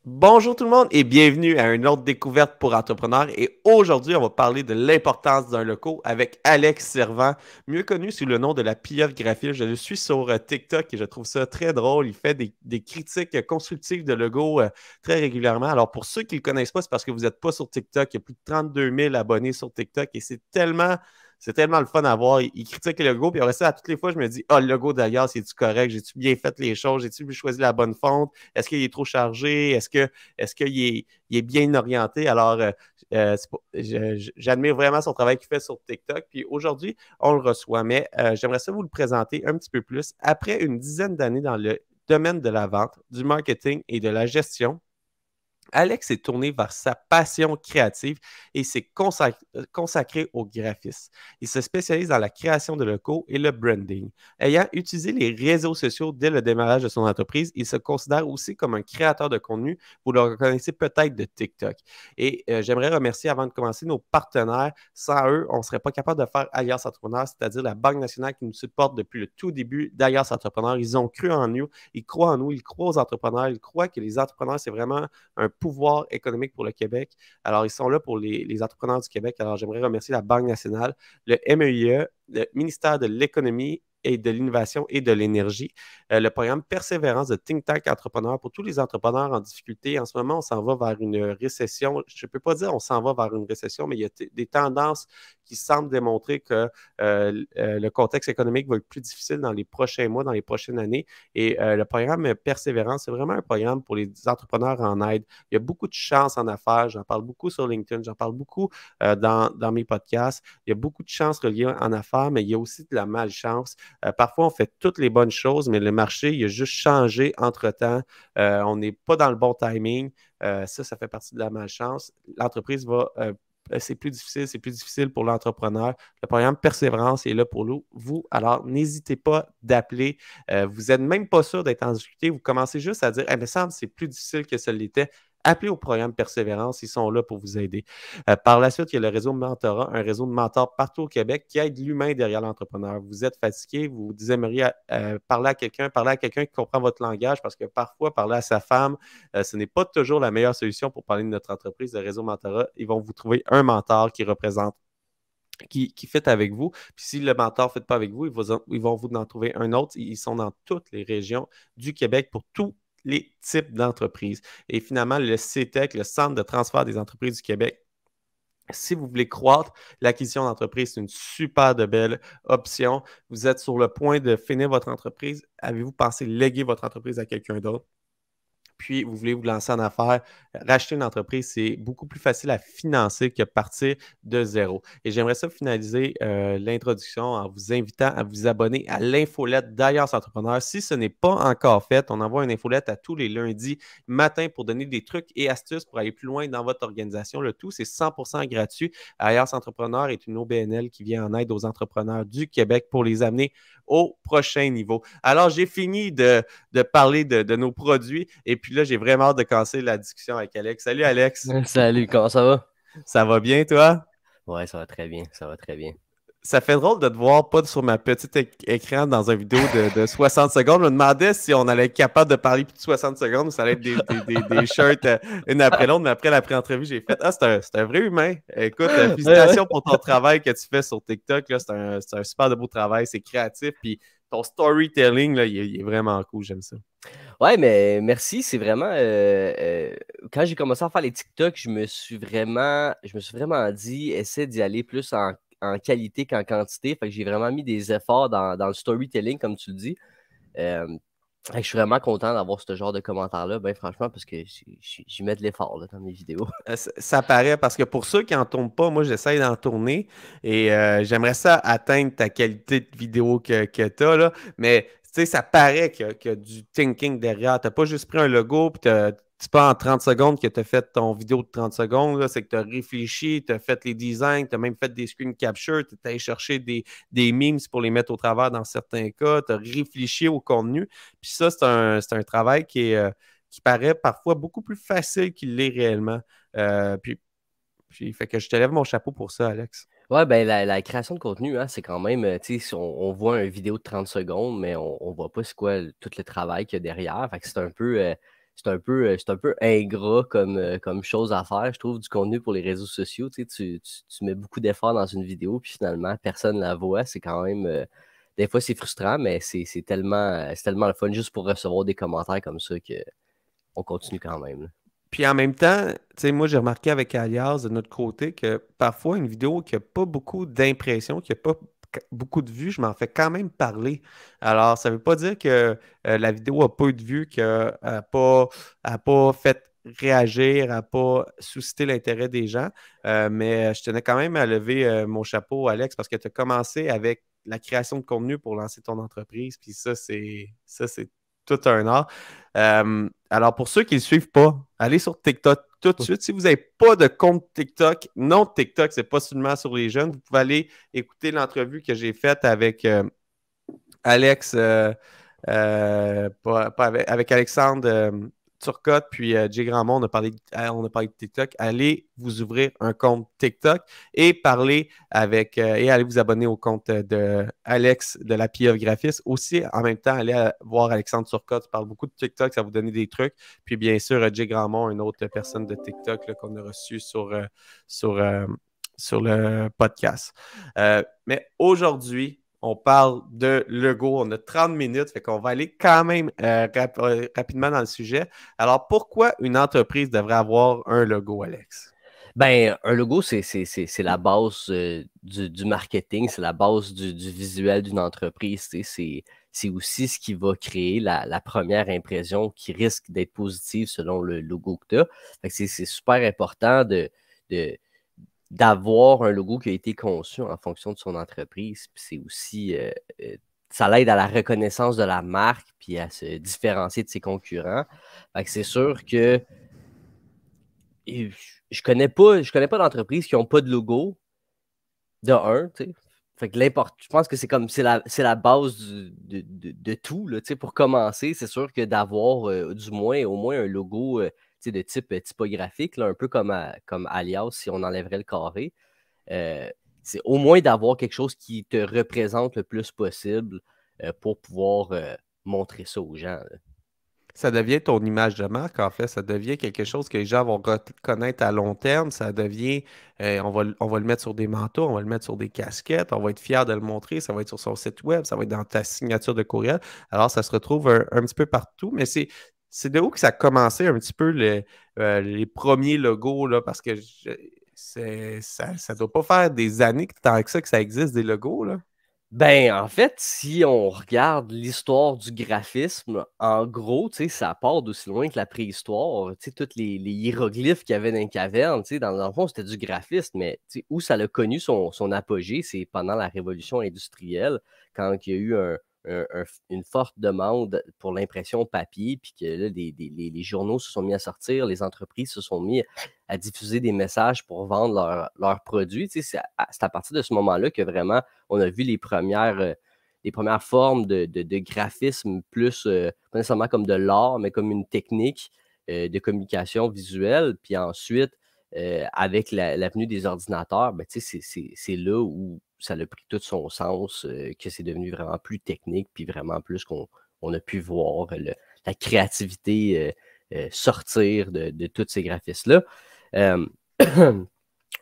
Bonjour tout le monde et bienvenue à une autre découverte pour entrepreneurs. Et aujourd'hui, on va parler de l'importance d'un logo avec Alex Servant, mieux connu sous le nom de la pieuvre graphile. Je le suis sur TikTok et je trouve ça très drôle. Il fait des critiques constructives de logo très régulièrement. Alors pour ceux qui ne le connaissent pas, c'est parce que vous n'êtes pas sur TikTok. Il y a plus de 32 000 abonnés sur TikTok et c'est tellement le fun à voir. Il critique le logo, puis après ça, à toutes les fois, je me dis, ah, le logo d'ailleurs, c'est-tu correct? J'ai-tu bien fait les choses? J'ai-tu choisi la bonne fonte? Est-ce qu'il est trop chargé? Est-ce qu'il est bien orienté? Alors, j'admire vraiment son travail qu'il fait sur TikTok. Puis aujourd'hui, on le reçoit, mais j'aimerais ça vous le présenter un petit peu plus. Après une dizaine d'années dans le domaine de la vente, du marketing et de la gestion, Alex s'est tourné vers sa passion créative et s'est consacré au graphisme. Il se spécialise dans la création de locaux et le branding. Ayant utilisé les réseaux sociaux dès le démarrage de son entreprise, il se considère aussi comme un créateur de contenu. Vous le reconnaissez peut-être de TikTok. Et j'aimerais remercier avant de commencer nos partenaires. Sans eux, on ne serait pas capable de faire Alias Entrepreneur, c'est-à-dire la Banque nationale qui nous supporte depuis le tout début d'Alias Entrepreneur. Ils ont cru en nous, ils croient en nous, ils croient aux entrepreneurs, ils croient que les entrepreneurs, c'est vraiment un pouvoir économique pour le Québec. Alors, ils sont là pour les entrepreneurs du Québec. Alors, j'aimerais remercier la Banque nationale, le MEIE, le ministère de l'Économie et de l'Innovation et de l'Énergie, le programme Persévérance de Think Tank Entrepreneurs pour tous les entrepreneurs en difficulté. En ce moment, on s'en va vers une récession. Je ne peux pas dire on s'en va vers une récession, mais il y a des tendances qui semblent démontrer que le contexte économique va être plus difficile dans les prochains mois, dans les prochaines années. Et le programme Persévérance, c'est vraiment un programme pour les entrepreneurs en aide. Il y a beaucoup de chances en affaires. J'en parle beaucoup sur LinkedIn, j'en parle beaucoup dans mes podcasts. Il y a beaucoup de chances reliées en affaires, mais il y a aussi de la malchance. Parfois, on fait toutes les bonnes choses, mais le marché, il a juste changé entre-temps. On n'est pas dans le bon timing. Ça fait partie de la malchance. L'entreprise va c'est plus difficile pour l'entrepreneur. Le programme Persévérance est là pour vous. Alors, n'hésitez pas d'appeler. Vous n'êtes même pas sûr d'être en difficulté. Vous commencez juste à dire, il me semble que c'est plus difficile que ça l'était. Appelez au programme Persévérance, ils sont là pour vous aider. Par la suite, il y a le réseau Mentorat, un réseau de mentors partout au Québec qui aide l'humain derrière l'entrepreneur. Vous êtes fatigué, vous aimeriez parler à quelqu'un qui comprend votre langage parce que parfois, parler à sa femme, ce n'est pas toujours la meilleure solution pour parler de notre entreprise, le réseau Mentorat. Ils vont vous trouver un mentor qui représente qui fait avec vous. Puis si le mentor ne fait pas avec vous, ils vont vous en trouver un autre. Ils sont dans toutes les régions du Québec pour tous les types d'entreprises. Et finalement, le CETEC, le Centre de transfert des entreprises du Québec, si vous voulez croître, l'acquisition d'entreprise, c'est une super de belle option. Vous êtes sur le point de finir votre entreprise. Avez-vous pensé léguer votre entreprise à quelqu'un d'autre? Puis vous voulez vous lancer en affaires, racheter une entreprise, c'est beaucoup plus facile à financer que partir de zéro. Et j'aimerais ça finaliser l'introduction en vous invitant à vous abonner à l'infolette d'Alliance Entrepreneur. Si ce n'est pas encore fait, on envoie une infolette à tous les lundis matin pour donner des trucs et astuces pour aller plus loin dans votre organisation. Le tout, c'est 100% gratuit. Alliance Entrepreneur est une OBNL qui vient en aide aux entrepreneurs du Québec pour les amener au prochain niveau. Alors, j'ai fini de parler de nos produits. Et puis là, j'ai vraiment hâte de casser la discussion avec Alex. Salut Alex, Salut, comment ça va? ça va bien toi? Ouais, ça va très bien, ça va très bien. Ça fait drôle de te voir pas sur ma petite écran dans une vidéo de 60 secondes. Je me demandais si on allait être capable de parler plus de 60 secondes ou ça allait être des shirts une après l'autre. Mais après la pré-entrevue, j'ai fait Ah, c'est un vrai humain. Écoute, Ouais, ouais. félicitations pour ton travail que tu fais sur TikTok. Là. C'est un super de beau travail. C'est créatif. Puis ton storytelling, là, il est vraiment cool. J'aime ça. Ouais, mais merci, c'est vraiment quand j'ai commencé à faire les TikTok, je me suis vraiment dit, essaie d'y aller plus en qualité qu'en quantité. Fait que j'ai vraiment mis des efforts dans le storytelling, comme tu le dis. Euh, Fait que je suis vraiment content d'avoir ce genre de commentaires-là, ben franchement, parce que j'y mets de l'effort là, dans mes vidéos. Ça paraît parce que pour ceux qui n'en tournent pas, moi j'essaye d'en tourner et j'aimerais ça atteindre ta qualité de vidéo que tu as là, mais tu sais, ça paraît qu'il y a du thinking derrière. Tu n'as pas juste pris un logo puis c'est pas en 30 secondes que tu as fait ton vidéo de 30 secondes, c'est que tu as réfléchi, tu as fait les designs, tu as même fait des screen capture, tu es allé chercher des memes pour les mettre au travers dans certains cas, tu as réfléchi au contenu. Puis ça, c'est un travail qui paraît parfois beaucoup plus facile qu'il l'est réellement. Puis, fait que je te lève mon chapeau pour ça, Alex. Ouais, ben la création de contenu, hein, c'est quand même, tu sais, si on voit une vidéo de 30 secondes, mais on voit pas c'est quoi tout le travail qu'il y a derrière. Fait que c'est un peu, c'est un peu ingrat comme chose à faire, je trouve, du contenu pour les réseaux sociaux. Tu mets beaucoup d'efforts dans une vidéo, puis finalement, personne ne la voit. C'est quand même. Des fois, c'est frustrant, mais c'est tellement le fun juste pour recevoir des commentaires comme ça qu'on continue quand même, là. Puis en même temps, tu sais, moi, j'ai remarqué avec Alias de notre côté que parfois, une vidéo qui n'a pas beaucoup d'impressions, qui n'a pas beaucoup de vues, je m'en fais quand même parler. Alors, ça ne veut pas dire que la vidéo n'a pas eu de vues, qu'elle n'a pas fait réagir, n'a pas suscité l'intérêt des gens. Mais je tenais quand même à lever mon chapeau, Alex, parce que tu as commencé avec la création de contenu pour lancer ton entreprise. Puis ça, c'est tout un art. Alors, pour ceux qui ne le suivent pas, allez sur TikTok tout de suite. Si vous n'avez pas de compte TikTok, non, TikTok, c'est pas seulement sur les jeunes. Vous pouvez aller écouter l'entrevue que j'ai faite avec Alex, avec Alexandre Turcotte, puis Jay Grandmont, on a parlé de TikTok. Allez vous ouvrir un compte TikTok et et allez vous abonner au compte de Alex de la PIA Graphiste. Aussi, en même temps, allez voir Alexandre Turcotte. Il parle beaucoup de TikTok, ça va vous donner des trucs. Puis bien sûr, Jay Grandmont, une autre personne de TikTok là, qu'on a reçue sur le podcast. Mais aujourd'hui, on parle de logo. On a 30 minutes, fait qu'on va aller quand même rapidement dans le sujet. Alors, pourquoi une entreprise devrait avoir un logo, Alex? Ben, un logo, c'est la base du marketing, c'est la base du visuel d'une entreprise. C'est aussi ce qui va créer la première impression qui risque d'être positive selon le logo que tu as. C'est super important d'avoir un logo qui a été conçu en fonction de son entreprise. Puis c'est aussi, ça l'aide à la reconnaissance de la marque puis à se différencier de ses concurrents. Fait que c'est sûr que je connais pas d'entreprises qui n'ont pas de logo, de un, tu sais. Fait que je pense que c'est la base de tout, là, tu sais. Pour commencer, c'est sûr que d'avoir au moins un logo tu sais, de type typographique, là, un peu comme Alias, si on enlèverait le carré. C'est au moins d'avoir quelque chose qui te représente le plus possible pour pouvoir montrer ça aux gens, là. Ça devient ton image de marque, en fait. Ça devient quelque chose que les gens vont reconnaître à long terme. Ça devient, on va le mettre sur des manteaux, on va le mettre sur des casquettes, on va être fier de le montrer, ça va être sur son site web, ça va être dans ta signature de courriel. Alors, ça se retrouve un petit peu partout, mais c'est de où que ça a commencé un petit peu les premiers logos, là, parce que ça ne doit pas faire des années tant que ça existe, des logos, là. Ben, en fait, si on regarde l'histoire du graphisme, en gros, tu sais, ça part d'aussi loin que la préhistoire. Tu sais, tous les hiéroglyphes qu'il y avait dans les cavernes, tu sais, dans le fond, c'était du graphisme, mais tu sais, où ça a connu son apogée, c'est pendant la révolution industrielle, quand il y a eu une forte demande pour l'impression papier, puis que là, les journaux se sont mis à sortir, les entreprises se sont mis à diffuser des messages pour vendre leurs produits. Tu sais, c'est à partir de ce moment-là que vraiment on a vu les premières formes de graphisme plus, pas nécessairement comme de l'art, mais comme une technique de communication visuelle. Puis ensuite, avec l'avenue des ordinateurs, ben, c'est là où ça a pris tout son sens, que c'est devenu vraiment plus technique, puis vraiment plus qu'on on a pu voir la créativité sortir de tous ces graphismes-là. Euh,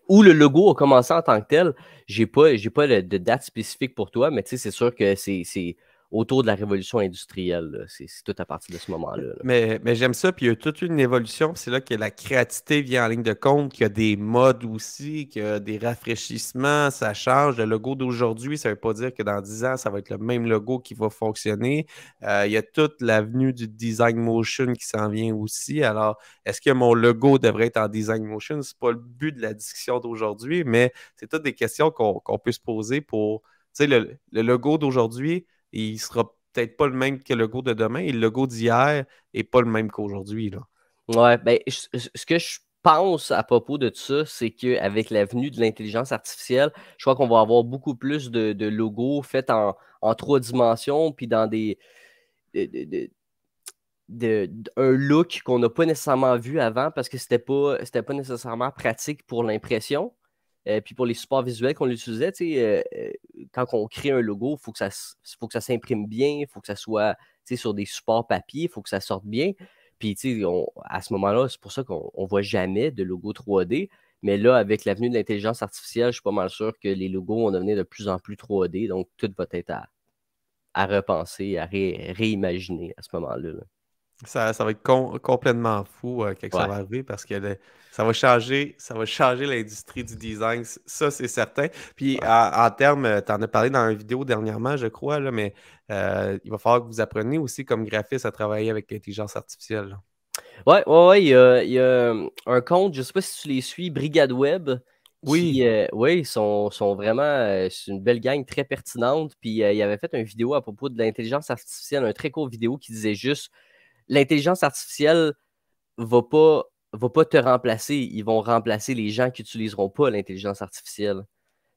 Où le logo a commencé en tant que tel, j'ai pas de date spécifique pour toi, mais tu sais, c'est sûr que c'est autour de la révolution industrielle, là. C'est tout à partir de ce moment-là, là. Mais j'aime ça, puis il y a toute une évolution, puis c'est là que la créativité vient en ligne de compte, qu'il y a des modes aussi, qu'il y a des rafraîchissements, ça change. Le logo d'aujourd'hui, ça ne veut pas dire que dans 10 ans, ça va être le même logo qui va fonctionner. Il y a toute l'avenue du design motion qui s'en vient aussi. Alors, est-ce que mon logo devrait être en design motion? Ce n'est pas le but de la discussion d'aujourd'hui, mais c'est toutes des questions qu'on peut se poser pour, tu sais, le logo d'aujourd'hui, il sera peut-être pas le même que le logo de demain et le logo d'hier n'est pas le même qu'aujourd'hui, là. Ouais, ben, ce que je pense à propos de ça, c'est qu'avec l'avenue de l'intelligence artificielle, je crois qu'on va avoir beaucoup plus de logos faits en 3 dimensions, puis dans de- de- de- un look qu'on n'a pas nécessairement vu avant parce que c'était pas nécessairement pratique pour l'impression. Puis pour les supports visuels qu'on utilisait, tu sais, quand on crée un logo, il faut que ça s'imprime bien, il faut que ça soit tu sais, sur des supports papier, il faut que ça sorte bien. Puis, tu sais, à ce moment-là, c'est pour ça qu'on ne voit jamais de logo 3D. Mais là, avec l'avenue de l'intelligence artificielle, je suis pas mal sûr que les logos vont devenir de plus en plus 3D. Donc, tout va être à repenser, à réimaginer à ce moment-là. Là. Ça va être complètement fou quand ça Ouais. va arriver parce que ça va changer l'industrie du design, ça c'est certain. Puis Ouais. en termes, tu en as parlé dans une vidéo dernièrement, je crois, là, mais il va falloir que vous appreniez aussi comme graphiste à travailler avec l'intelligence artificielle. Là. Ouais. Il y a un compte, je sais pas si tu les suis, Brigade Web, Oui, qui, ouais, sont vraiment, c'est une belle gang très pertinente. Puis il avait fait une vidéo à propos de l'intelligence artificielle, un très court vidéo qui disait juste l'intelligence artificielle va pas, va pas te remplacer. Ils vont remplacer les gens qui n'utiliseront pas l'intelligence artificielle.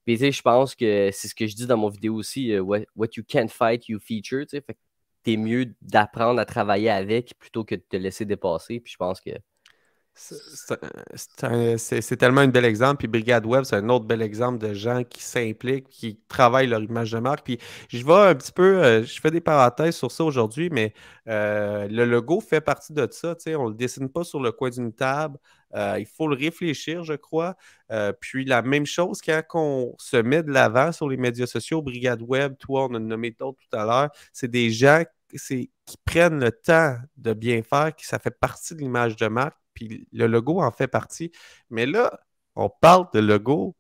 Puis, tu sais, je pense que c'est ce que je dis dans mon vidéo aussi, what you can't fight, you feature, tu sais. Fait que t'es mieux d'apprendre à travailler avec plutôt que de te laisser dépasser. Puis je pense que... c'est tellement un bel exemple. Puis Brigade Web, c'est un autre bel exemple de gens qui s'impliquent, qui travaillent leur image de marque. Puis je vais un petit peu, je fais des parenthèses sur ça aujourd'hui, mais le logo fait partie de ça. Tu sais, on ne le dessine pas sur le coin d'une table. Il faut le réfléchir, je crois. Puis la même chose quand on se met de l'avant sur les médias sociaux, Brigade Web, toi, on a nommé d'autres tout à l'heure, c'est des gens qui prennent le temps de bien faire, que ça fait partie de l'image de marque, puis le logo en fait partie. Mais là, on parle de logo.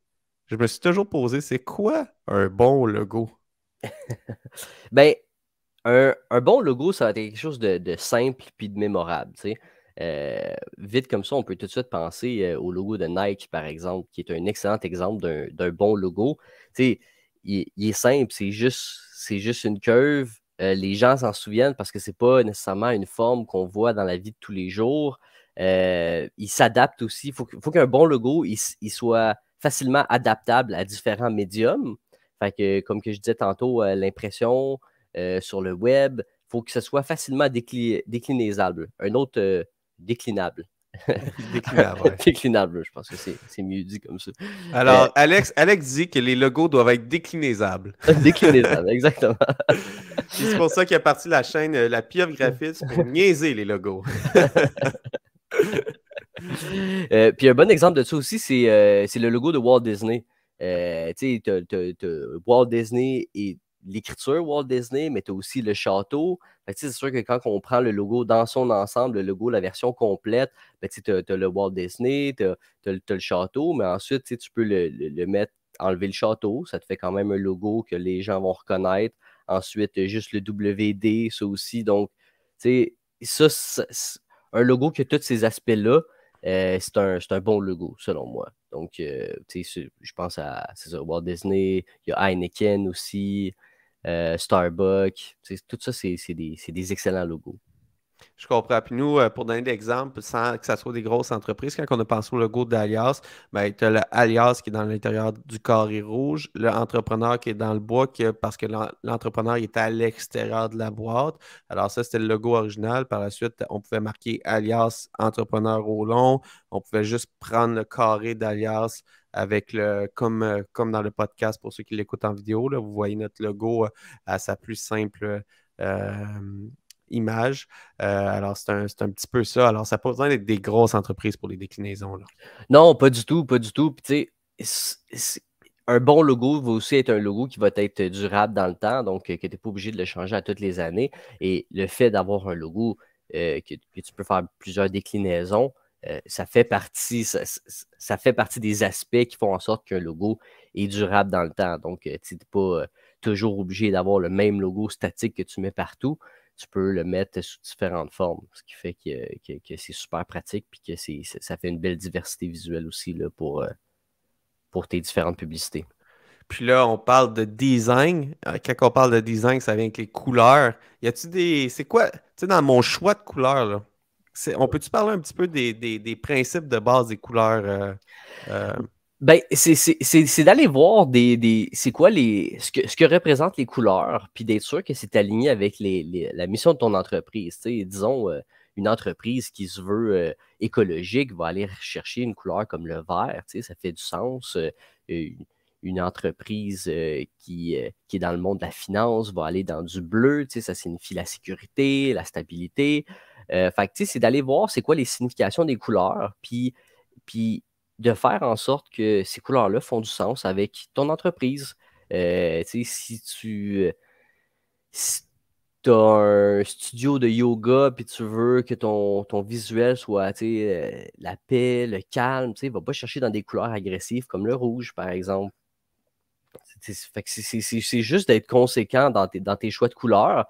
Je me suis toujours posé, c'est quoi un bon logo? Ben, un bon logo, ça va être quelque chose de simple puis de mémorable, tu sais. Vite comme ça, on peut tout de suite penser au logo de Nike, par exemple, qui est un excellent exemple d'un bon logo. Tu sais, il est simple, c'est juste une curve. Les gens s'en souviennent parce que c'est pas nécessairement une forme qu'on voit dans la vie de tous les jours. Il s'adapte aussi. Il faut qu'un bon logo, il soit facilement adaptable à différents médiums. Fait que, comme que je disais tantôt, l'impression, sur le web. Il faut que ce soit facilement déclinisable. Un autre déclinable. Déclinable, ouais. Déclinable, je pense que c'est mieux dit comme ça. Alors, Alex dit que les logos doivent être déclinaisable. Déclinisable, exactement. Puis c'est pour ça qu'il a parti la chaîne La Pieuvre Graphiste pour niaiser les logos. Puis un bon exemple de ça aussi, c'est le logo de Walt Disney. Tu sais, t'as Walt Disney et l'écriture Walt Disney, mais tu as aussi le château. Fait que, c'est sûr que quand on prend le logo dans son ensemble, le logo, la version complète, ben, tu as le Walt Disney, tu as le château, mais ensuite, tu peux le mettre, enlever le château. Ça te fait quand même un logo que les gens vont reconnaître. Ensuite, juste le WD, ça aussi. Donc, tu sais, un logo qui a tous ces aspects-là, c'est un bon logo, selon moi. Donc, je pense à ça, Walt Disney, il y a Heineken aussi, Starbucks. Tout ça, c'est des excellents logos. Je comprends. Puis nous, pour donner l'exemple, sans que ça soit des grosses entreprises, quand on a pensé au logo d'Alias, ben, tu as le Alias qui est dans l'intérieur du carré rouge, l'entrepreneur qui est dans le bois parce que l'entrepreneur est à l'extérieur de la boîte. Alors ça, c'était le logo original. Par la suite, on pouvait marquer Alias entrepreneur au long. On pouvait juste prendre le carré d'Alias avec comme dans le podcast pour ceux qui l'écoutent en vidéo. Là, vous voyez notre logo à sa plus simple euh, image. Alors, c'est un petit peu ça. Alors, ça n'a pas besoin d'être des grosses entreprises pour les déclinaisons. Là. Non, pas du tout, pas du tout. Puis, tu sais, un bon logo va aussi être un logo qui va être durable dans le temps, donc que tu n'es pas obligé de le changer à toutes les années. Et le fait d'avoir un logo que tu peux faire plusieurs déclinaisons, ça fait partie des aspects qui font en sorte qu'un logo est durable dans le temps. Donc, tu n'es pas toujours obligé d'avoir le même logo statique que tu mets partout. Tu peux le mettre sous différentes formes, ce qui fait que c'est super pratique puis que ça fait une belle diversité visuelle aussi là, pour tes différentes publicités. Puis là, on parle de design. Quand on parle de design, ça vient avec les couleurs. Y a-tu des. C'est quoi? Tu sais, dans mon choix de couleurs, là, on peut-tu parler un petit peu des principes de base des couleurs? Euh, Ben, c'est d'aller voir c'est quoi ce que représentent les couleurs, puis d'être sûr que c'est aligné avec la mission de ton entreprise. Tu sais, disons, une entreprise qui se veut écologique va aller chercher une couleur comme le vert, tu sais, ça fait du sens. Une entreprise qui est dans le monde de la finance va aller dans du bleu, tu sais, ça signifie la sécurité, la stabilité. Fait que, tu sais, c'est d'aller voir c'est quoi les significations des couleurs, puis de faire en sorte que ces couleurs-là font du sens avec ton entreprise. Tu sais, si tu as un studio de yoga puis tu veux que ton visuel soit, tu sais, la paix, le calme, tu sais, va pas chercher dans des couleurs agressives comme le rouge, par exemple. Fait que c'est juste d'être conséquent dans tes choix de couleurs.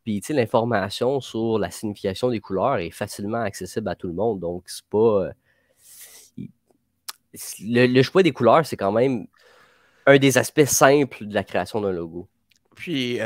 Puis, tu sais, l'information sur la signification des couleurs est facilement accessible à tout le monde. Donc, c'est pas. Le choix des couleurs, c'est quand même un des aspects simples de la création d'un logo. Puis,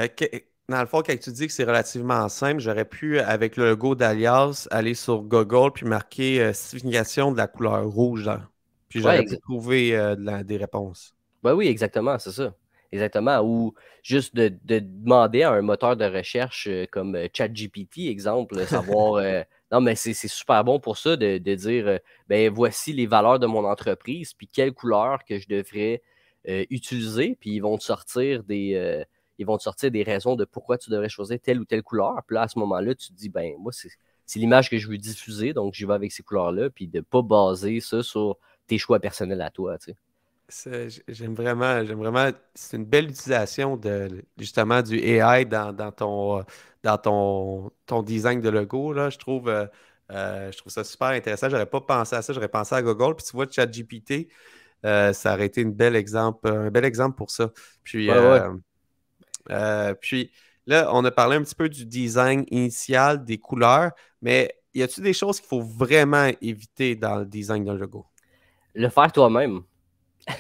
dans le fond, quand tu dis que c'est relativement simple, j'aurais pu, avec le logo d'Alias, aller sur Google puis marquer signification de la couleur rouge, là. Puis Ouais, j'aurais pu trouver des réponses. ben oui, exactement, c'est ça. Exactement. Ou juste de demander à un moteur de recherche comme ChatGPT, exemple, savoir. Non, mais c'est super bon pour ça de dire ben voici les valeurs de mon entreprise, puis quelle couleur que je devrais utiliser, puis ils vont te sortir des raisons de pourquoi tu devrais choisir telle ou telle couleur. Puis là, à ce moment-là, tu te dis, ben moi, c'est l'image que je veux diffuser, donc j'y vais avec ces couleurs-là, puis de ne pas baser ça sur tes choix personnels à toi, tu sais. J'aime vraiment, c'est une belle utilisation de justement du AI dans ton design de logo, là. Je trouve ça super intéressant. J'aurais pas pensé à ça, j'aurais pensé à Google. Puis tu vois, ChatGPT, ça aurait été un bel exemple pour ça. Puis, Ouais, ouais. puis là, on a parlé un petit peu du design initial, des couleurs, mais y a-t-il des choses qu'il faut vraiment éviter dans le design d'un logo? Le faire toi-même.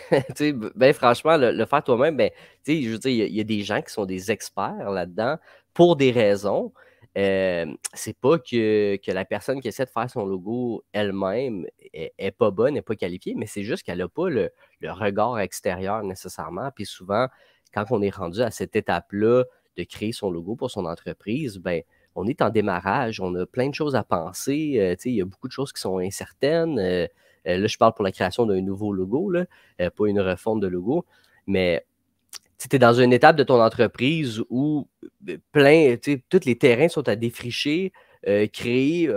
Tu sais, ben franchement, le faire toi-même, ben, tu sais, je veux dire, il y a des gens qui sont des experts là-dedans pour des raisons. C'est pas que la personne qui essaie de faire son logo elle-même est pas bonne, n'est pas qualifiée, mais c'est juste qu'elle a pas le regard extérieur nécessairement. Puis souvent, quand on est rendu à cette étape-là de créer son logo pour son entreprise, ben, on est en démarrage, on a plein de choses à penser. Tu sais, il y a beaucoup de choses qui sont incertaines. Là, je parle pour la création d'un nouveau logo, là, pas une refonte de logo, mais tu es dans une étape de ton entreprise où tous les terrains sont à défricher, créer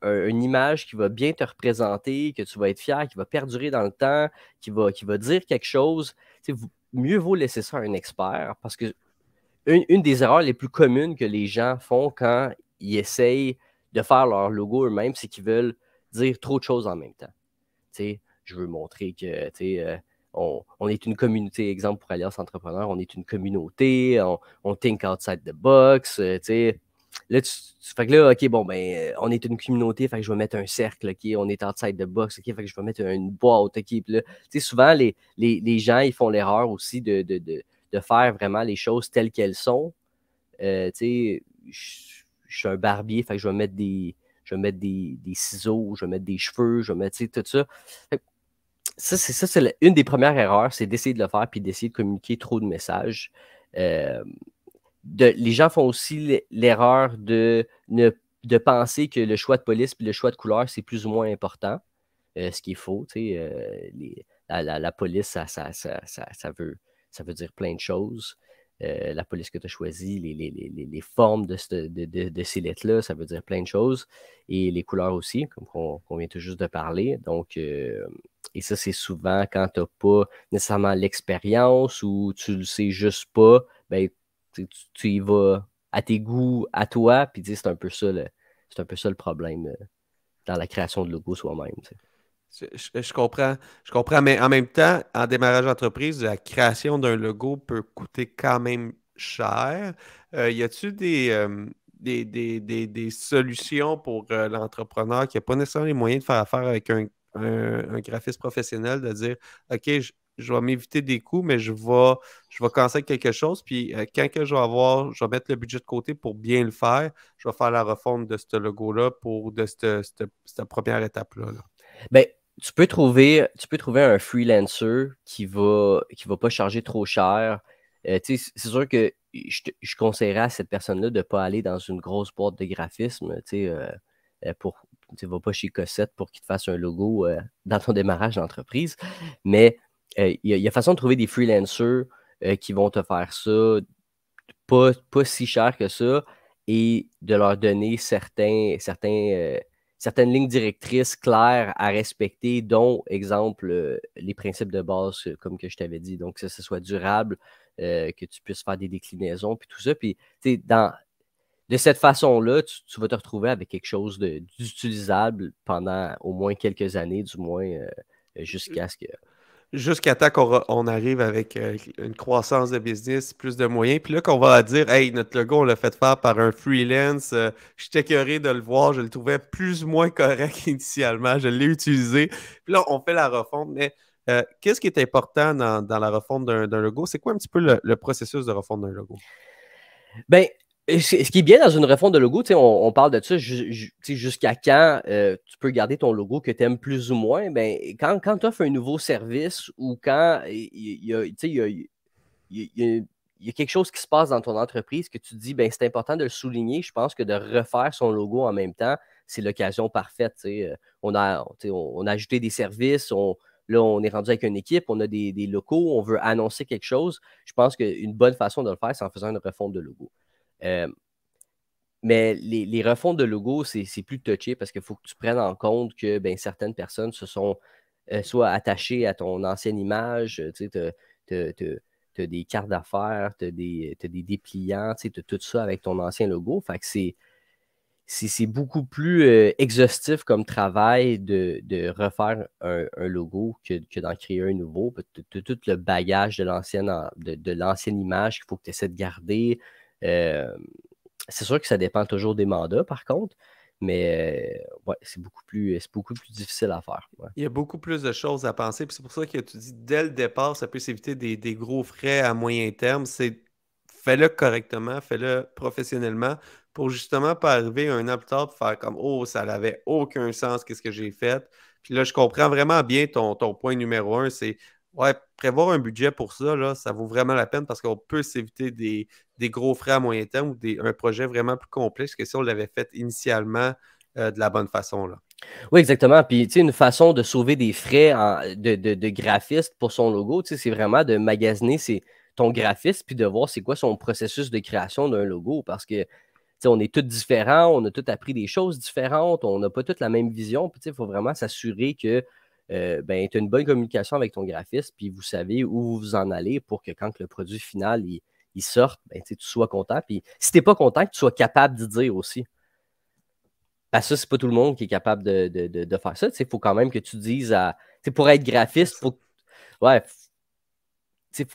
une image qui va bien te représenter, que tu vas être fier, qui va perdurer dans le temps, qui va dire quelque chose. Mieux vaut laisser ça à un expert parce que une des erreurs les plus communes que les gens font quand ils essayent de faire leur logo eux-mêmes, c'est qu'ils veulent dire trop de choses en même temps. Je veux montrer que on est une communauté, exemple pour Alliance Entrepreneur, on est une communauté, on think outside the box. Là, fait que là, OK, bon, ben, on est une communauté, fait que je vais mettre un cercle, OK, on est outside the box, OK, fait que je vais mettre une boîte, OK. Puis là, souvent, les gens, ils font l'erreur aussi de faire vraiment les choses telles qu'elles sont. Je suis un barbier, fait que je vais mettre des ciseaux, je vais mettre des cheveux, je vais mettre tout ça. C'est une des premières erreurs, c'est d'essayer de le faire puis d'essayer de communiquer trop de messages. Les gens font aussi l'erreur de penser que le choix de police puis le choix de couleur, c'est plus ou moins important. Ce qui est faux. La police, ça veut dire plein de choses. La police que tu as choisie, les formes de ces lettres-là, ça veut dire plein de choses. Et les couleurs aussi, comme on vient tout juste de parler. Donc, et ça, c'est souvent quand tu n'as pas nécessairement l'expérience ou tu le sais juste pas, ben, tu y vas à tes goûts, à toi, puis c'est un peu ça le problème dans la création de logo soi-même. Je comprends, mais en même temps, en démarrage d'entreprise, la création d'un logo peut coûter quand même cher. Y a-t-il des solutions pour l'entrepreneur qui n'a pas nécessairement les moyens de faire affaire avec un graphiste professionnel, de dire, OK, je vais m'éviter des coûts, mais je vais commencer avec quelque chose, puis quand que je vais mettre le budget de côté pour bien le faire, je vais faire la refonte de ce logo-là de cette première étape-là, là. Ben, tu peux trouver un freelancer qui va pas charger trop cher. C'est sûr que je conseillerais à cette personne-là de ne pas aller dans une grosse boîte de graphisme. Tu vas pas chez Cossette pour qu'il te fasse un logo dans ton démarrage d'entreprise. Mais il y a façon de trouver des freelancers qui vont te faire ça pas si cher que ça. et de leur donner certaines lignes directrices claires à respecter, dont, exemple, les principes de base, comme que je t'avais dit. Donc, que ce soit durable, que tu puisses faire des déclinaisons, puis tout ça. Puis, tu sais, de cette façon-là, tu vas te retrouver avec quelque chose d'utilisable pendant au moins quelques années, du moins, jusqu'à ce que... Jusqu'à temps qu'on arrive avec une croissance de business, plus de moyens. Puis là, qu'on va dire, hey, notre logo, on l'a fait faire par un freelance. Je suis écœuré de le voir. Je le trouvais plus ou moins correct initialement. Je l'ai utilisé. Puis là, on fait la refonte. Mais qu'est-ce qui est important dans la refonte d'un logo? C'est quoi un petit peu le processus de refonte d'un logo? Ben, ce qui est bien dans une refonte de logo, on parle de ça jusqu'à quand tu peux garder ton logo que tu aimes plus ou moins. Ben, quand tu offres un nouveau service ou quand il y a, tu sais, il y a quelque chose qui se passe dans ton entreprise que tu te dis, ben, c'est important de le souligner. Je pense que de refaire son logo en même temps, c'est l'occasion parfaite. On a ajouté des services, là, on est rendu avec une équipe, on a des locaux, on veut annoncer quelque chose. Je pense qu'une bonne façon de le faire, c'est en faisant une refonte de logo. Euh, mais les refontes de logo, c'est plus touché parce qu'il faut que tu prennes en compte que ben, certaines personnes se sont soit attachées à ton ancienne image, tu as des cartes d'affaires, tu as des dépliants, tu as tout ça avec ton ancien logo. Fait que c'est beaucoup plus exhaustif comme travail de refaire un logo que d'en créer un nouveau. Tu as tout le bagage de l'ancienne image qu'il faut que tu essaies de garder. C'est sûr que ça dépend toujours des mandats, par contre, mais ouais, c'est beaucoup plus difficile à faire. Ouais. Il y a beaucoup plus de choses à penser. Puis c'est pour ça que tu dis dès le départ, ça peut s'éviter des gros frais à moyen terme. C'est fais-le correctement, fais-le professionnellement pour justement pas arriver un an plus tard et faire comme oh, ça n'avait aucun sens, qu'est-ce que j'ai fait. Puis là, je comprends vraiment bien ton point numéro un, c'est ouais, prévoir un budget pour ça, là, ça vaut vraiment la peine parce qu'on peut s'éviter des gros frais à moyen terme ou un projet vraiment plus complexe que si on l'avait fait initialement de la bonne façon, là. Oui, exactement. Puis, tu sais, une façon de sauver des frais de graphiste pour son logo, tu sais, c'est vraiment de magasiner ton graphiste puis de voir c'est quoi son processus de création d'un logo parce que, tu sais, on est tous différents, on a tous appris des choses différentes, on n'a pas toutes la même vision. Puis, tu sais, il faut vraiment s'assurer que ben, tu as une bonne communication avec ton graphiste puis vous savez où vous vous en allez pour que quand le produit final il sorte, ben, tu sais, tu sois content. Puis, si tu n'es pas content, que tu sois capable de dire aussi. Parce que ça, c'est pas tout le monde qui est capable de faire ça. Il faut quand même que tu dises pour être graphiste, ouais,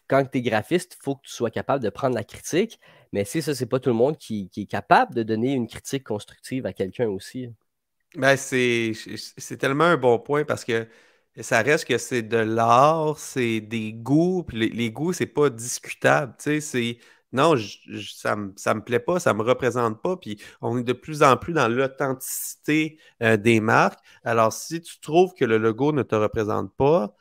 quand tu es graphiste, il faut que tu sois capable de prendre la critique. Mais ça, c'est pas tout le monde qui est capable de donner une critique constructive à quelqu'un aussi. Ben, c'est tellement un bon point parce que ça reste que c'est de l'art, c'est des goûts, puis les goûts, c'est pas discutable, tu sais, c'est non, ça me plaît pas, ça me représente pas, puis on est de plus en plus dans l'authenticité des marques. Alors, si tu trouves que le logo ne te représente pas,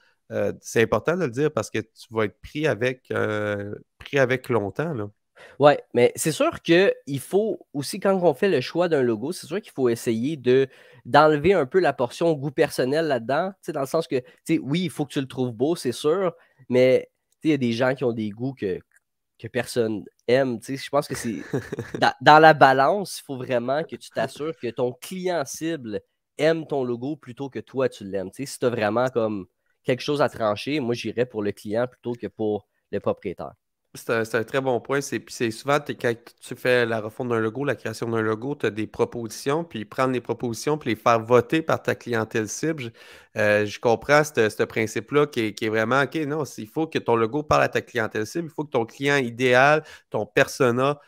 c'est important de le dire parce que tu vas être pris avec longtemps, là. Ouais, mais c'est sûr qu'il faut aussi, quand on fait le choix d'un logo, c'est sûr qu'il faut essayer d'enlever un peu la portion goût personnel là-dedans. Dans le sens que, oui, il faut que tu le trouves beau, c'est sûr, mais il y a des gens qui ont des goûts que personne aime. Je pense que c'est dans la balance, il faut vraiment que tu t'assures que ton client cible aime ton logo plutôt que toi, tu l'aimes. Si tu as vraiment comme quelque chose à trancher, moi, j'irais pour le client plutôt que pour le propriétaire. C'est un très bon point. Puis c'est souvent, quand tu fais la refonte d'un logo, la création d'un logo, tu as des propositions, puis prendre les propositions, puis les faire voter par ta clientèle cible. Je comprends ce principe-là qui est vraiment, OK, non, il faut que ton logo parle à ta clientèle cible, il faut que ton client idéal, ton persona,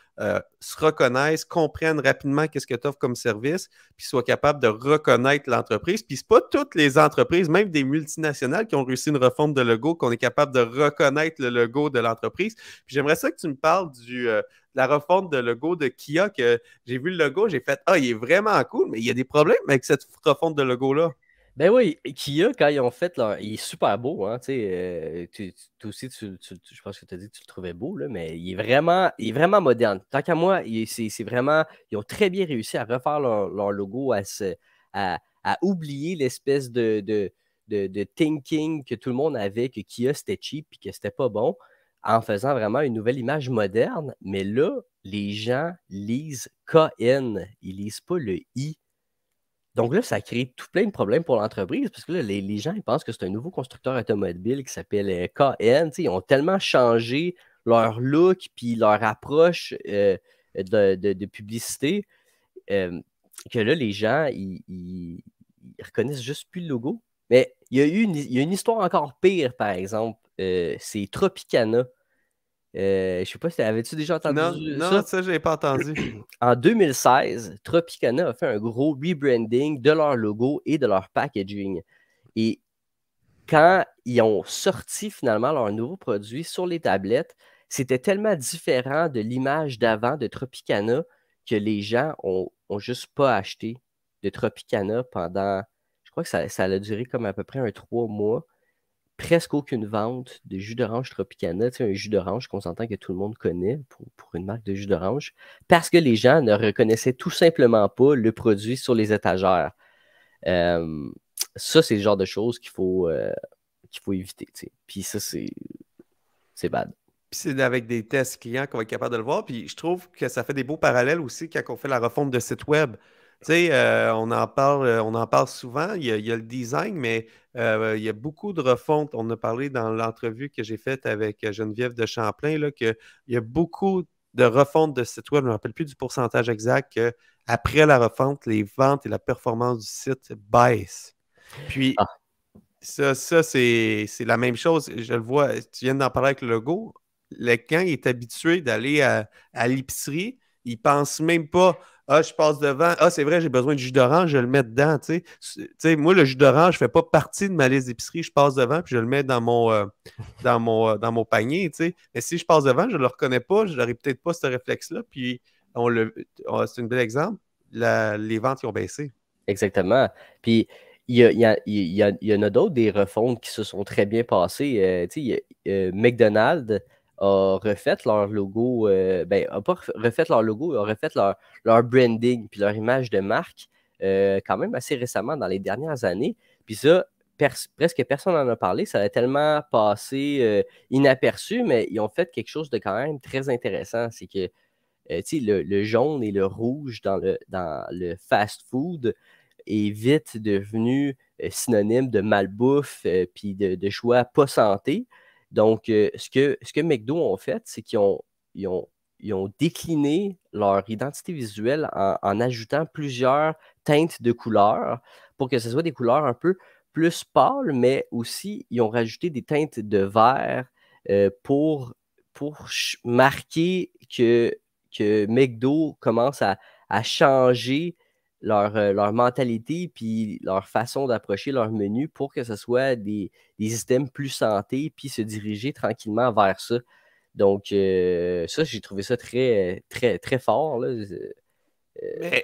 se reconnaisse, comprenne rapidement qu'est-ce que tu offres comme service, puis soit capable de reconnaître l'entreprise. Puis c'est pas toutes les entreprises, même des multinationales, qui ont réussi une refonte de logo, qu'on est capable de reconnaître le logo de l'entreprise. Puis j'aimerais ça que tu me parles de la refonte de logo de Kia, que j'ai vu le logo, j'ai fait ah, il est vraiment cool, mais il y a des problèmes avec cette refonte de logo-là. Ben oui, Kia, quand ils ont fait leur. Il est super beau, hein, tu sais. Toi aussi, je pense que tu as dit que tu le trouvais beau, là, mais il est vraiment moderne. Tant qu'à moi, c'est vraiment. Ils ont très bien réussi à refaire leur logo, à oublier l'espèce de thinking que tout le monde avait, que Kia c'était cheap et que c'était pas bon. en faisant vraiment une nouvelle image moderne, mais là, les gens lisent KN, ils lisent pas le I. Donc là, ça crée tout plein de problèmes pour l'entreprise parce que là, les gens ils pensent que c'est un nouveau constructeur automobile qui s'appelle KN. Ils ont tellement changé leur look puis leur approche de publicité que là, les gens, ils reconnaissent juste plus le logo. Mais il y a une histoire encore pire, par exemple. C'est Tropicana. Je sais pas si avais-tu déjà Non, entendu non, ça? ça, je n'ai pas entendu. En 2016, Tropicana a fait un gros rebranding de leur logo et de leur packaging. Et quand ils ont sorti finalement leur nouveau produit sur les tablettes, c'était tellement différent de l'image d'avant de Tropicana que les gens ont juste pas acheté de Tropicana pendant, je crois que ça a duré comme à peu près 3 mois. Presque aucune vente de jus d'orange Tropicana, un jus d'orange qu'on s'entend que tout le monde connaît pour une marque de jus d'orange, parce que les gens ne reconnaissaient tout simplement pas le produit sur les étagères. Ça, c'est le genre de choses qu'il faut éviter. T'sais. Puis ça, c'est bad. Puis c'est avec des tests clients qu'on va être capable de le voir. Puis je trouve que ça fait des beaux parallèles aussi quand on fait la refonte de site web. Tu sais, on en parle souvent. Il y a le design, mais il y a beaucoup de refontes. On a parlé dans l'entrevue que j'ai faite avec Geneviève de Champlain, là, qu'il y a beaucoup de refontes de site web. Je ne me rappelle plus du pourcentage exact que après la refonte, les ventes et la performance du site baissent. Puis Ah, ça c'est la même chose. Je le vois, tu viens d'en parler avec le logo. Le client il est habitué d'aller à l'épicerie. Il pense même pas, ah, je passe devant. Ah, c'est vrai, j'ai besoin de jus d'orange, je le mets dedans. Tu sais, moi, le jus d'orange ne fait pas partie de ma liste d'épicerie. Je passe devant puis je le mets dans mon panier. Tu sais. Mais si je passe devant, je ne le reconnais pas, je n'aurai peut-être pas ce réflexe-là. Puis c'est un bel exemple. Les ventes qui ont baissé. exactement. Puis il y en a d'autres des refontes qui se sont très bien passées. McDonald's a refait leur logo, a pas refait leur logo, a refait leur branding puis leur image de marque quand même assez récemment dans les dernières années. Puis ça, presque personne n'en a parlé. Ça a tellement passé inaperçu, mais ils ont fait quelque chose de quand même très intéressant. C'est que le jaune et le rouge dans le fast-food est vite devenu synonyme de malbouffe puis de choix pas santé. Donc, ce que McDo ont fait, c'est ils ont décliné leur identité visuelle en ajoutant plusieurs teintes de couleurs pour que ce soit des couleurs un peu plus pâles, mais aussi ils ont rajouté des teintes de vert pour marquer que McDo commence à changer leur mentalité puis leur façon d'approcher leur menu pour que ce soit des items plus santé puis se diriger tranquillement vers ça. Donc, ça, j'ai trouvé ça très, très, très fort. Là.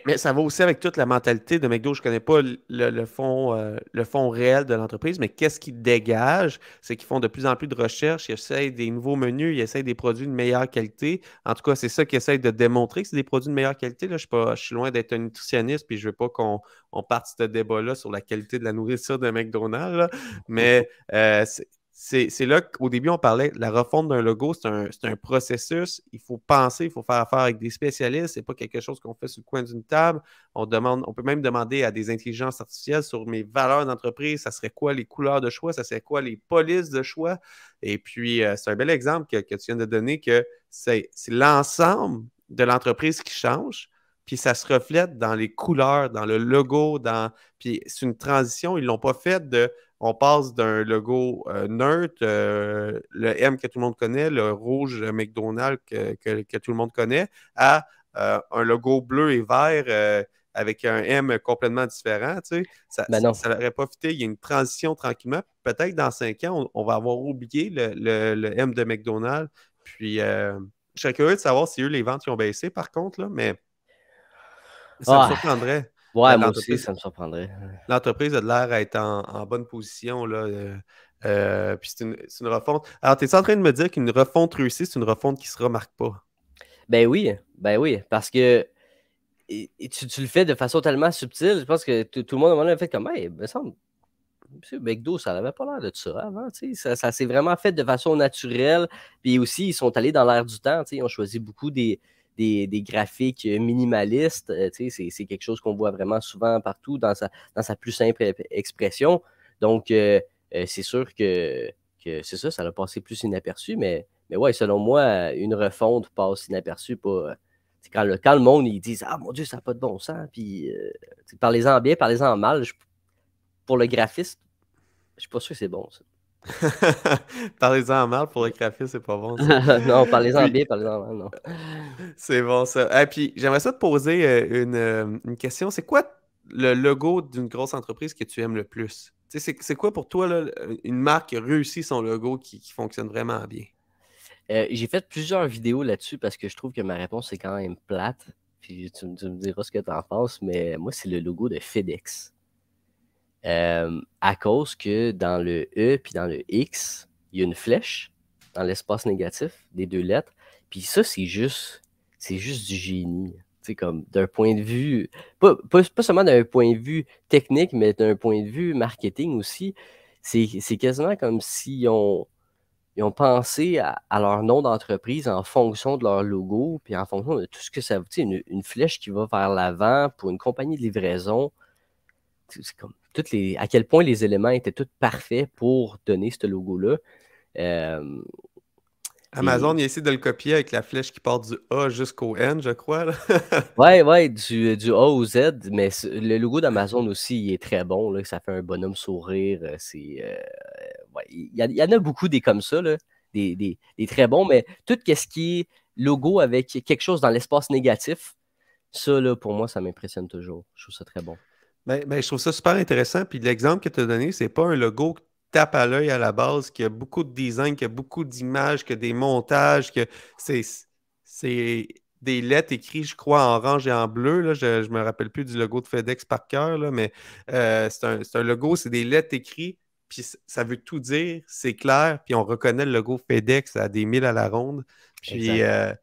Mais ça va aussi avec toute la mentalité de McDo. Je ne connais pas le fond réel de l'entreprise, mais qu'est-ce qu'ils dégagent? C'est qu'ils font de plus en plus de recherches, ils essayent des nouveaux menus, ils essayent des produits de meilleure qualité. En tout cas, c'est ça qu'ils essayent de démontrer, que c'est des produits de meilleure qualité. Là, je suis loin d'être un nutritionniste, puis je ne veux pas qu'on parte ce débat-là sur la qualité de la nourriture de McDonald's. Là. Mais c'est là qu'au début, on parlait de la refonte d'un logo, c'est un processus. Il faut penser, il faut faire affaire avec des spécialistes. Ce n'est pas quelque chose qu'on fait sur le coin d'une table. On peut même demander à des intelligences artificielles sur mes valeurs d'entreprise, ça serait quoi les couleurs de choix, ça serait quoi les polices de choix. Et puis, c'est un bel exemple que tu viens de donner que c'est l'ensemble de l'entreprise qui change. Puis ça se reflète dans les couleurs, dans le logo, puis c'est une transition. Ils ne l'ont pas fait on passe d'un logo neutre, le M que tout le monde connaît, le rouge McDonald's que tout le monde connaît, à un logo bleu et vert avec un M complètement différent. Tu sais. Ça Ben non. n'aurait pas fité. Il y a une transition tranquillement. Peut-être dans 5 ans, on va avoir oublié le M de McDonald's. Puis, je serais curieux de savoir si eux, les ventes qui ont baissé, par contre, là, mais ça me Ah, surprendrait. ouais, moi aussi, L'entreprise ça me surprendrait. L'entreprise a de l'air à être en bonne position. Là, puis c'est une refonte. Alors, tu es en train de me dire qu'une refonte réussie, c'est une refonte qui ne se remarque pas? Ben oui, parce que tu le fais de façon tellement subtile. Je pense que tout le monde a fait comme, hey, me semble, McDo, ça n'avait pas l'air de ça avant. Ça s'est vraiment fait de façon naturelle. Puis aussi, ils sont allés dans l'air du temps. Ils ont choisi beaucoup des graphiques minimalistes. C'est quelque chose qu'on voit vraiment souvent partout dans sa plus simple expression. Donc, c'est sûr que c'est ça, ça a passé plus inaperçu. Mais ouais, selon moi, une refonte passe inaperçue. Quand le monde, ils disent « Ah, mon Dieu, ça n'a pas de bon sens. » Puis, parlez-en bien, parlez-en mal. Pour le graphiste, je suis pas sûr que c'est bon, ça. Parlez-en mal pour le graphisme, c'est pas bon, ça. Non, parlez-en Puis, bien, parlez-en mal, non. c'est bon, ça. Et puis, j'aimerais ça te poser une question. C'est quoi le logo d'une grosse entreprise que tu aimes le plus? C'est quoi pour toi là, une marque qui a réussi son logo qui fonctionne vraiment bien? J'ai fait plusieurs vidéos là-dessus parce que je trouve que ma réponse est quand même plate. Puis tu me diras ce que tu en penses, mais moi, c'est le logo de FedEx. À cause que dans le E puis dans le X, il y a une flèche dans l'espace négatif des deux lettres. Puis ça, c'est juste du génie. Comme d'un point de vue, pas seulement d'un point de vue technique, mais d'un point de vue marketing aussi. C'est quasiment comme s'ils ont pensé à leur nom d'entreprise en fonction de leur logo, puis en fonction de tout ce que ça veut dire. Une flèche qui va vers l'avant pour une compagnie de livraison. C'est comme à quel point les éléments étaient tous parfaits pour donner ce logo-là. Euh, Amazon, il essaie de le copier avec la flèche qui part du A jusqu'au N, je crois, là. ouais, du A au Z, mais le logo d'Amazon aussi, il est très bon, là, ça fait un bonhomme sourire. Ouais, il y en a beaucoup des comme ça, là, des très bons, mais tout ce qui est logo avec quelque chose dans l'espace négatif, ça, là, pour moi, ça m'impressionne toujours. Je trouve ça très bon. Je trouve ça super intéressant. Puis l'exemple que tu as donné, c'est pas un logo qui tape à l'œil à la base, qui a beaucoup de design, qui a beaucoup d'images, qui a des montages, que c'est c'est des lettres écrites, je crois, en orange et en bleu. Là. Je ne me rappelle plus du logo de FedEx par cœur, là, mais c'est un logo, c'est des lettres écrites, puis ça veut tout dire, c'est clair, puis on reconnaît le logo FedEx à des milles à la ronde. Puis Exact.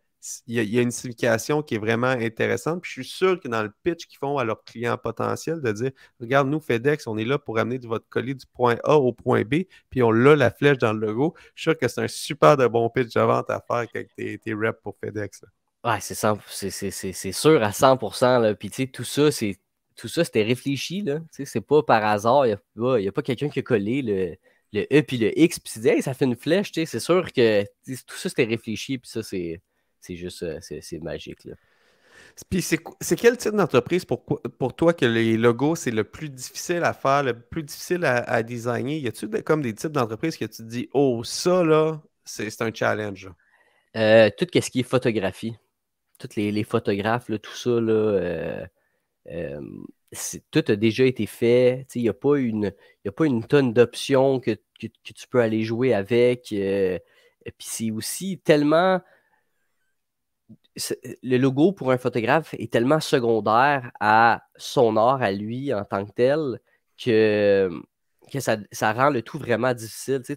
il y a une signification qui est vraiment intéressante. Puis je suis sûr que dans le pitch qu'ils font à leurs clients potentiels, de dire regarde, nous, FedEx, on est là pour amener votre colis du point A au point B, puis on l'a la flèche dans le logo. Je suis sûr que c'est un super de bon pitch de vente à faire avec tes reps pour FedEx. Là. Ouais, c'est sûr à 100%, là. Puis, tu sais, tout ça, c'était réfléchi, là. Tu sais, c'est pas par hasard. Il y a pas quelqu'un qui a collé le E puis le X, puis s'est dit, hey, ça fait une flèche, tu sais. C'est sûr que tout ça, c'était réfléchi, puis ça, c'est juste, c'est magique, là. Puis c'est quel type d'entreprise pour toi que les logos, c'est le plus difficile à faire, le plus difficile à designer? Y a-tu comme des types d'entreprises que tu te dis, oh, ça, là, c'est un challenge? Là. Tout ce qui est photographie, tous les photographes, là, tout ça, là, Euh, tout a déjà été fait. Il n'y a pas une tonne d'options que tu peux aller jouer avec. Et puis c'est aussi tellement. Le logo pour un photographe est tellement secondaire à son art à lui en tant que tel que, ça rend le tout vraiment difficile. Tu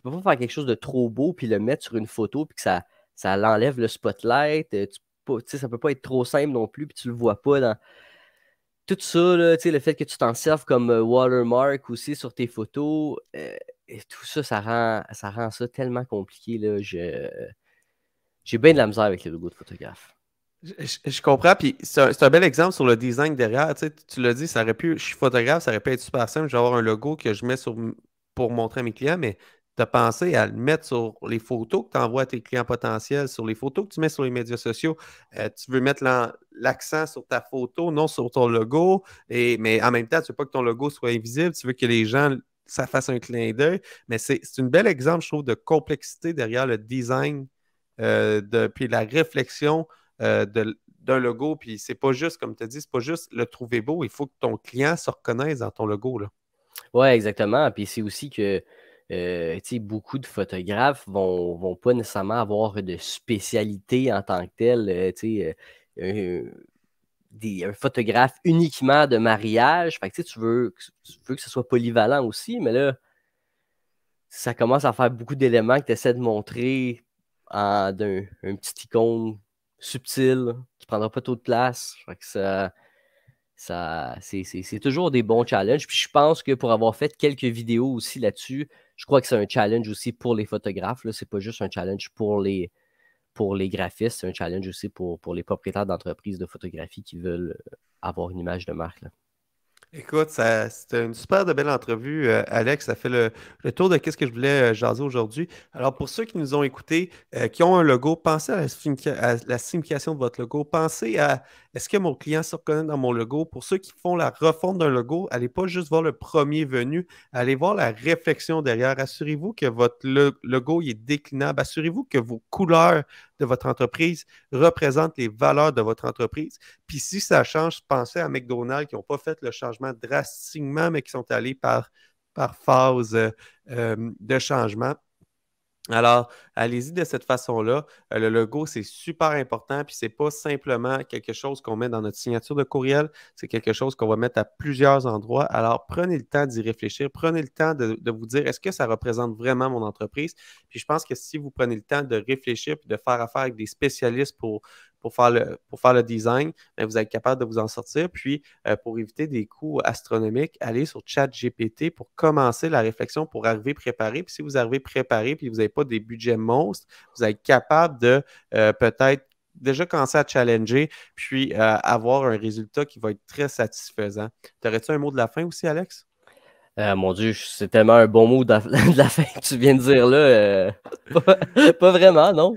peux pas faire quelque chose de trop beau puis le mettre sur une photo puis que ça l'enlève le spotlight. Ça peut pas être trop simple non plus puis tu le vois pas dans tout ça, là, le fait que tu t'en serves comme watermark aussi sur tes photos, et tout ça, ça rend ça tellement compliqué. Là, j'ai bien de la misère avec les logos de photographe. Je comprends, puis c'est un bel exemple sur le design derrière. Tu l'as dit, ça aurait pu, je suis photographe, ça aurait pu être super simple. Je vais avoir un logo que je mets pour montrer à mes clients, mais tu as pensé à le mettre sur les photos que tu envoies à tes clients potentiels, sur les photos que tu mets sur les médias sociaux. Tu veux mettre l'accent sur ta photo, non sur ton logo, mais en même temps, tu veux pas que ton logo soit invisible, tu veux que les gens, ça fasse un clin d'œil. Mais c'est un bel exemple, je trouve, de complexité derrière le design, puis la réflexion d'un logo. Puis c'est pas juste, comme tu as dit, c'est pas juste le trouver beau. Il faut que ton client se reconnaisse dans ton logo. Là. Ouais, exactement. Puis c'est aussi que tu sais, beaucoup de photographes vont pas nécessairement avoir de spécialité en tant que tel. Tu sais, un photographe uniquement de mariage. Fait que, tu sais, tu veux que ce soit polyvalent aussi, mais là, ça commence à faire beaucoup d'éléments que tu essaies de montrer un petit icône subtil qui prendra pas trop de place. Fait que C'est toujours des bons challenges. Puis je pense que pour avoir fait quelques vidéos aussi là-dessus, je crois que c'est un challenge aussi pour les photographes. C'est pas juste un challenge pour les graphistes, c'est un challenge aussi pour les propriétaires d'entreprises de photographie qui veulent avoir une image de marque, là. Écoute, c'était une super de belle entrevue, Alex. Ça fait le tour de ce que je voulais jaser aujourd'hui. Alors, pour ceux qui nous ont écoutés, qui ont un logo, pensez à la signification de votre logo. Pensez à est-ce que mon client se reconnaît dans mon logo? Pour ceux qui font la refonte d'un logo, allez pas juste voir le premier venu, allez voir la réflexion derrière. Assurez-vous que votre logo il est déclinable. Assurez-vous que vos couleurs de votre entreprise représentent les valeurs de votre entreprise. Puis si ça change, pensez à McDonald's qui n'ont pas fait le changement drastiquement, mais qui sont allés par phase de changement. Alors, allez-y de cette façon-là. Le logo, c'est super important, puis c'est pas simplement quelque chose qu'on met dans notre signature de courriel, c'est quelque chose qu'on va mettre à plusieurs endroits. Alors, prenez le temps d'y réfléchir, prenez le temps de vous dire, est-ce que ça représente vraiment mon entreprise? Puis je pense que si vous prenez le temps de réfléchir puis de faire affaire avec des spécialistes pour faire le design, bien, vous êtes capable de vous en sortir. Puis, pour éviter des coûts astronomiques, allez sur ChatGPT pour commencer la réflexion, pour arriver préparé. Puis, si vous arrivez préparé puis vous n'avez pas des budgets monstres, vous êtes capable de peut-être déjà commencer à challenger puis avoir un résultat qui va être très satisfaisant. T'aurais-tu un mot de la fin aussi, Alex? Mon Dieu, c'est tellement un bon mot de la fin que tu viens de dire là. Pas vraiment, non?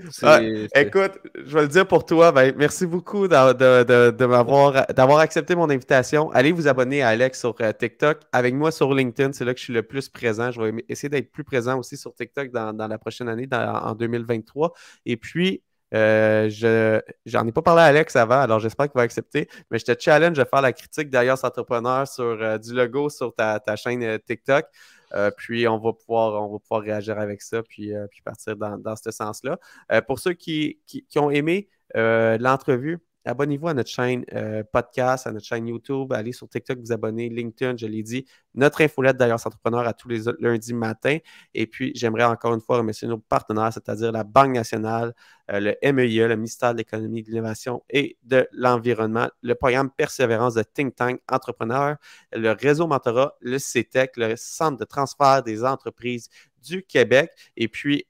Écoute, je vais le dire pour toi. Ben, merci beaucoup d'avoir accepté mon invitation. Allez vous abonner à Alex sur TikTok. Avec moi sur LinkedIn, c'est là que je suis le plus présent. Je vais essayer d'être plus présent aussi sur TikTok dans la prochaine année, en 2023. Et puis, j'en ai pas parlé à Alex avant, alors j'espère qu'il va accepter. Mais je te challenge de faire la critique d'Alias Entrepreneur sur du logo sur ta chaîne TikTok. Puis on va pouvoir réagir avec ça, puis partir dans ce sens-là. Pour ceux qui ont aimé l'entrevue, abonnez-vous à notre chaîne podcast, à notre chaîne YouTube, allez sur TikTok, vous abonnez, LinkedIn, je l'ai dit, notre infolette d'Alias Entrepreneur à tous les lundis matin. Et puis, j'aimerais encore une fois remercier nos partenaires, c'est-à-dire la Banque nationale, le MEIE, le ministère de l'Économie, de l'Innovation et de l'Environnement, le programme Persévérance de Think Tank Entrepreneur, le réseau Mentorat, le CETEC, le Centre de transfert des entreprises du Québec. Et puis,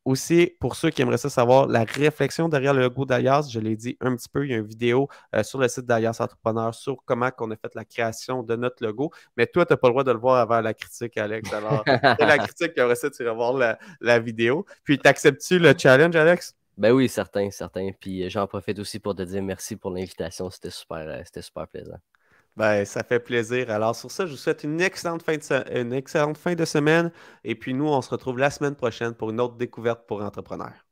aussi, pour ceux qui aimeraient ça savoir, la réflexion derrière le logo d'Alias, je l'ai dit un petit peu, il y a une vidéo sur le site d'Alias Entrepreneur sur comment on a fait la création de notre logo. Mais toi, tu n'as pas le droit de le voir avant la critique, Alex. Alors, c'est la critique qui aurait ça, tu iras voir la vidéo. Puis, t'acceptes-tu le challenge, Alex? Ben oui, certain, certain. Puis j'en profite aussi pour te dire merci pour l'invitation. C'était super plaisant. Ben, ça fait plaisir. Alors, sur ça, je vous souhaite une excellente une excellente fin de semaine. Et puis, nous, on se retrouve la semaine prochaine pour une autre découverte pour entrepreneurs.